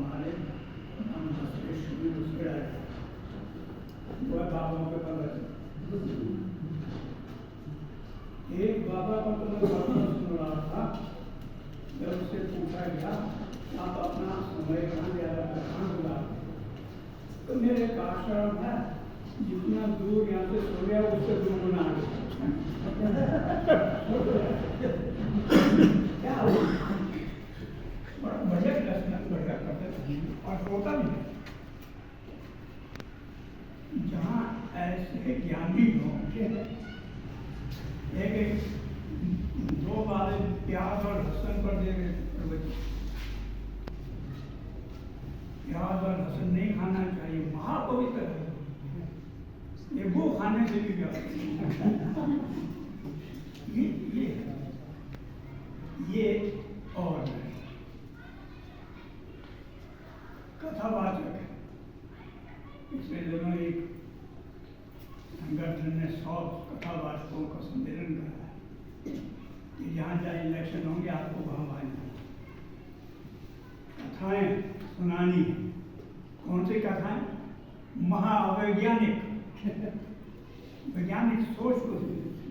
हमारे हम मस्तिष्क में मुस्कुराए वह बाबा के पता एक बाबा का तो मैं बाबा सुन रहा था। जब उससे पूछा गया आप अपना समय कहाँ ज़्यादा कहाँ गुजारते, तो मेरे एक आश्रम है जितना दूर यहाँ से सो गया उससे दूर गुना क्या बड़ा बढ़िया दर्शन बढ़िया करते और होता भी है। जहाँ ऐसे ज्ञानी लोग एक दो बार प्याज और लहसुन पर दे प्याज और लहसुन नहीं खाना चाहिए, महापवित्र है ये, वो खाने से भी क्या ये और कथावाचक है। पिछले दिनों एक संगठन ने 100 कथावाचकों का सम्मेलन करा है कि जहाँ जहाँ इलेक्शन होंगे आपको वहाँ आना, कथाएं सुनानी है। कौन सी कथाएं? महावैज्ञानिक वैज्ञानिक सोच को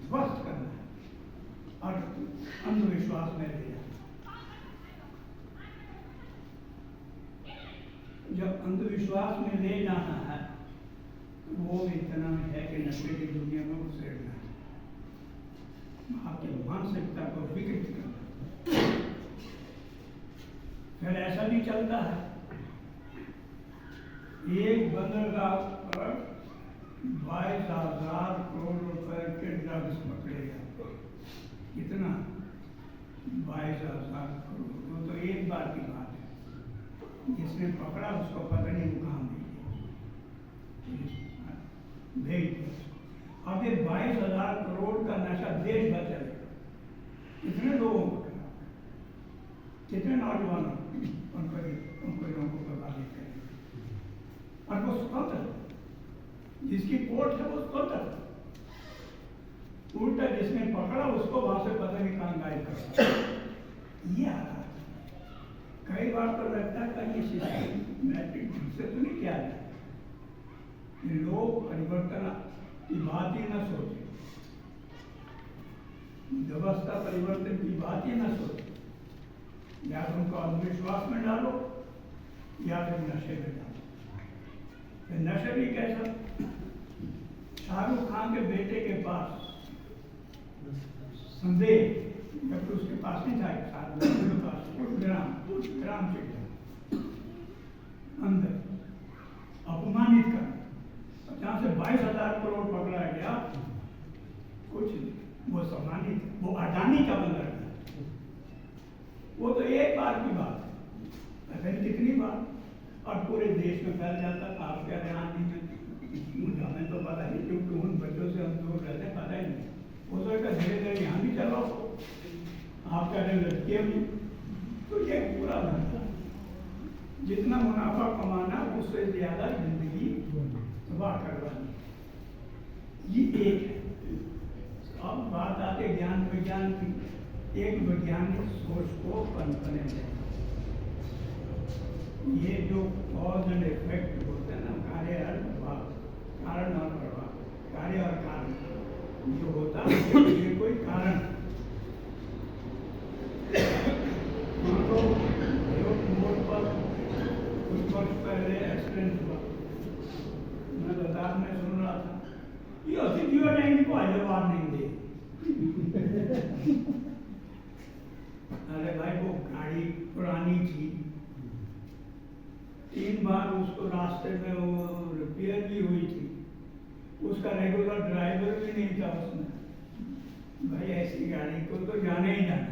ध्वस्त करना है और अंधविश्वास में ले जाना। जब अंधविश्वास में ले जाना है तो वो इतना है कि नशे की दुनिया में घुसेड़ना है, आपकी मानसिकता को विकृत करना। फिर ऐसा भी चलता है, एक बंदरगाह पर 22,000 करोड़ रुपए के ड्रग्स पकड़े गए। कितना? 22,000 करोड़। वो तो एक बार की बात है, जिसने पकड़ा उसको पता नहीं वो कहाँ भेज। अब ये 22,000 करोड़ का नशा देश भर चलेगा। कितने लोगों को पकड़ा, कितने नौजवानों उनको लोगों को प्रभावित करेगा। और वो स्वतंत्र, जिसकी कोर्ट है वो स्वतंत्र, उल्टा जिसने पकड़ा उसको वहां से पता नहीं कहाँ गायब कर। ये आ रहा है कई बार तो लगता है कि ये सिस्टमैटिक से तो नहीं किया जाए, लोग परिवर्तन की बात ही न सोचे, व्यवस्था परिवर्तन की बात ही न सोचे। या तो उनको अंधविश्वास में डालो या फिर नशे में डालो। नशे भी कैसा? शाहरुख खान के बेटे के पास संदेह, जबकि उसके पास नहीं था, के पास ग्राम चिट्ठा अंदर अपमानित कर, जहाँ से 22,000 करोड़ पकड़ा गया, कुछ नहीं, वो सम्मानित, वो अडानी का बंदर है। वो तो एक बार की बात है, पता नहीं कितनी बार, और पूरे देश में फैल जाता था। आपके ध्यान नहीं, हमें तो पता नहीं, क्योंकि उन बच्चों से हम दूर रहते हैं, पता ही नहीं। वो सोचता धीरे धीरे यहाँ भी चलाओ, आपका लड़कियाँ भी, तो ये पूरा धंधा, जितना मुनाफा कमाना उससे ज्यादा जिंदगी तबाह करवानी, ये एक है। अब बात आते ज्ञान विज्ञान की, एक वैज्ञानिक सोच को पनपने दें। ये जो कॉज एंड इफेक्ट होते हैं ना, कार्य और प्रभाव, कारण और प्रभाव, कार्य और कारण जो होता है, ये कोई कारण मोड़ पर कुछ वर्ष पहले एक्सीडेंट हुआ, मैं लद्दाख में सुन रहा था, ये अति जीवन को हैदराबाद नहीं दे। अरे भाई वो गाड़ी पुरानी थी, 3 बार उसको रास्ते में वो रिपेयर भी हुई थी, उसका रेगुलर ड्राइवर भी नहीं था उसमें। भाई ऐसी गाड़ी को तो जाना ही जाना,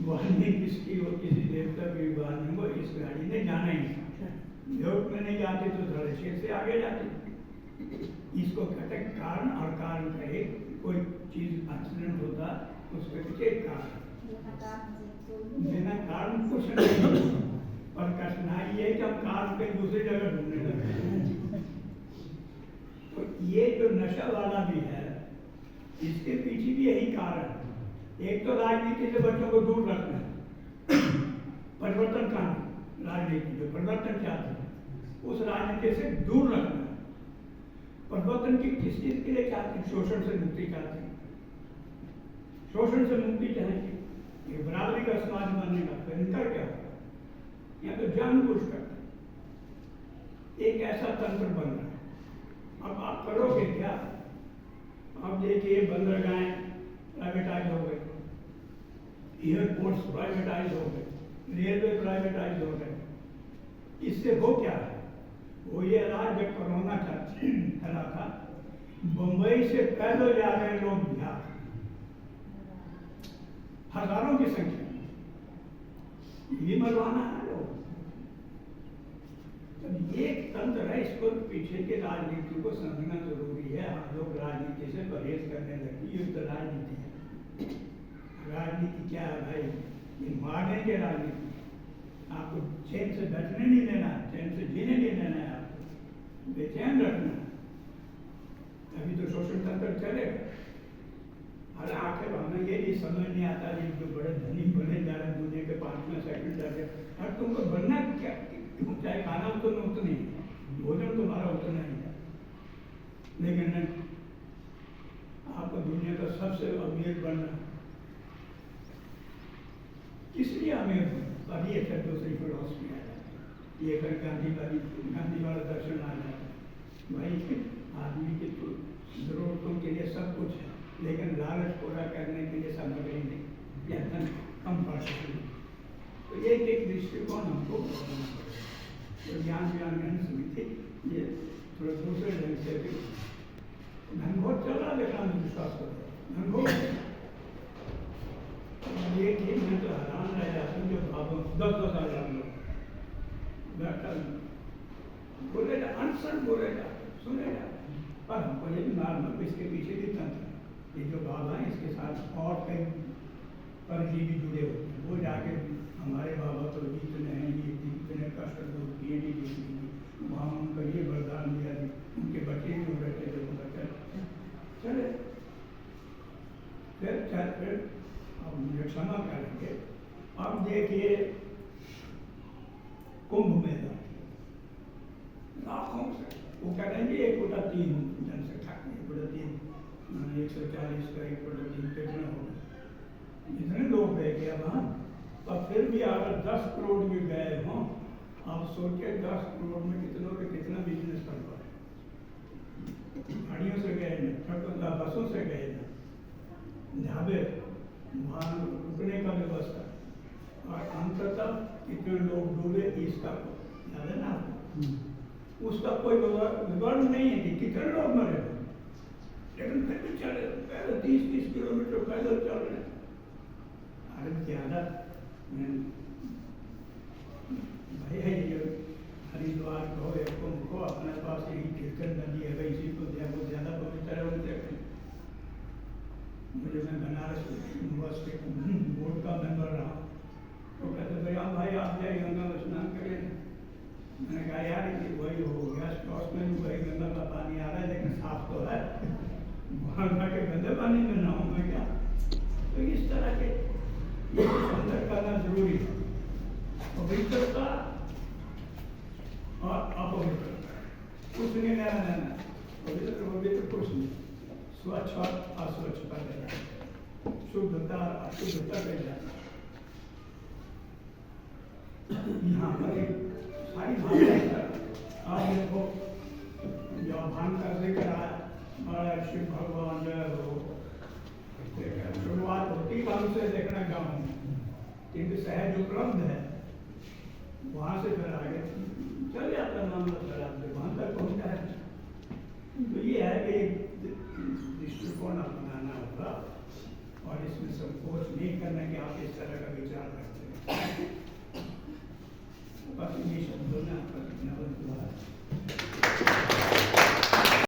वार्निंग किसकी हो, किसी देवता की वार्निंग हो, इस गाड़ी ने जाना ही था। योग में नहीं जाते तो थोड़े शेर से आगे जाते। इसको कहते हैं कारण और कारण का एक, कोई चीज एक्सीडेंट होता उसके पीछे एक कारण, बिना कारण कुछ नहीं। और कठिनाई है कि हम कारण कहीं दूसरी जगह ढूंढने लगे। तो ये जो नशा वाला भी है, इसके पीछे भी यही कारण है। एक तो राजनीति से बच्चों को दूर रखना है, परिवर्तन राजनीति जो परिवर्तन चाहते हैं उस राजनीति से दूर रखना। परिवर्तन की किस चीज के लिए चाहते हैं? शोषण से मुक्ति चाहते हैं, शोषण से मुक्ति चाहेंगे, ये बराबरी का समाज बनने का। तो इनका क्या होगा? या तो जानबूझकर एक ऐसा तंत्र बन रहा है। अब आप करोगे क्या? अब देखिए बंदरगाहें प्राइवेटाइज हो गए, एयरपोर्ट्स प्राइवेटाइज हो गए, रेलवे प्राइवेटाइज हो गए। इससे हो क्या है? वो ये रहा, जब कोरोना चला था, मुंबई से पैदल जा रहे हैं लोग बिहार, हजारों की संख्या। ये मरवाना है लोग। जब एक तंत्र है, इसको पीछे के राजनीति को समझना जरूरी है। हम लोग राजनीति से परहेज करने लगे। ये तो राजनीति है। राजनीति क्या है भाई? ये मारने की राजनीति। आपको चैन से बैठने नहीं देना, चैन से जीने नहीं देना है, आपको बेचैन रखना। अभी तो शोषण तंत्र चलेगा। और आखिर हमें ये नहीं समझ नहीं आता, ये जो बड़े धनी बने जा रहे हैं दुनिया के 5वें सेकंड जा रहे हैं, और तुमको बनना क्या? तुम चाहे खाना तो उतना ही, भोजन तुम्हारा उतना ही है, लेकिन नहीं, आपको दुनिया का सबसे अमीर बनना। किस लिए अमीर बनना? अभी एक दूसरी फिलोसफी आ जाती है, ये कर गांधी वाला दर्शन आ जाता है। भाई आदमी की तो जरूरतों के लिए सब कुछ है, लेकिन लालच पूरा करने के लिए सामग्री नहीं या धन कम पड़ सकती। तो एक दृष्टिकोण हमको तो ज्ञान समिति ये थोड़ा दूसरे ढंग से धनघोट चल रहा, देखा विश्वास करो धनघोट। ये ठीक मैं तो हैरान रह जाता हूँ, जो भावों 10-10 हजार लोग बैठा बोलेगा, अनसन बोलेगा, सुनेगा। पर हमको ये भी मालूम, इसके पीछे भी तंत्र, ये जो बाबा हैं इसके साथ और कई परजीवी जुड़े होते हैं। वो जाके हमारे बाबा तो जीतने हैं, ये इतने कष्ट दूर किए, नहीं जीत, वहाँ उनको ये वरदान दिया, उनके बच्चे भी हो रहे थे, जो चले फिर अब मुझे क्षमा करेंगे। अब देखिए कुंभ मेला, लाखों से वो कह रहे हैं 1/3 जनसंख्या, 140 का 1/3 कितना होगा? इतने लोग रह गए वहाँ। और फिर भी अगर 10 करोड़ भी गए हों, आप सोचिए 10 करोड़ में कितनों के कितना बिजनेस कर पा रहे। गाड़ियों से गए ना, ट्रकों बसों से गए ना, ढाबे, वहाँ रुकने का व्यवस्था, और अंततः कितने लोग डूबे इसका याद है ना आपको? उसका कोई विवरण नहीं है कि कितने लोग मरे, लेकिन फिर भी चले पैदल 30-30 किलोमीटर पैदल चल रहे। अरे ज्यादा भाई है ये हरिद्वार को या कुंभ को अपने पास यही कीर्तन नदी है, इसी को ज्यादा पवित्र है उनसे। मुझे मैं बनारस यूनिवर्सिटी बोर्ड का मेंबर रहा, तो कहते भाई आप जाए गंगा में स्नान करें। मैंने कहा यार ये वही हो गया, स्टॉक में भी वही गंगा का पानी आ रहा है, लेकिन साफ तो है, वहाँ जाके गंदे पानी में नहाऊंगा क्या? तो इस तरह के ये अंदर करना जरूरी है। पवित्रता और अपवित्रता कुछ नहीं नया रहना, पवित्र कुछ नहीं, स्वच्छ और अस्वच्छ पर रहना, शुद्धता और अशुद्धता पर जाना। यहाँ पर सारी भावना आप देखो, जो भान का जिक्र आया, महाराज शिव भगवान जय हो, शुरुआत होती हमसे देखना गाँव में, किंतु सहज उपलब्ध है, वहाँ से फिर आगे चल जाता मामला, फिर आपसे वहाँ तक पहुँचा है। तो ये है कि दृष्टिकोण अपनाना होगा, और इसमें संकोच नहीं करना कि आप इस तरह का विचार करते हैं। बस ये शब्दों में आपका धन्यवाद।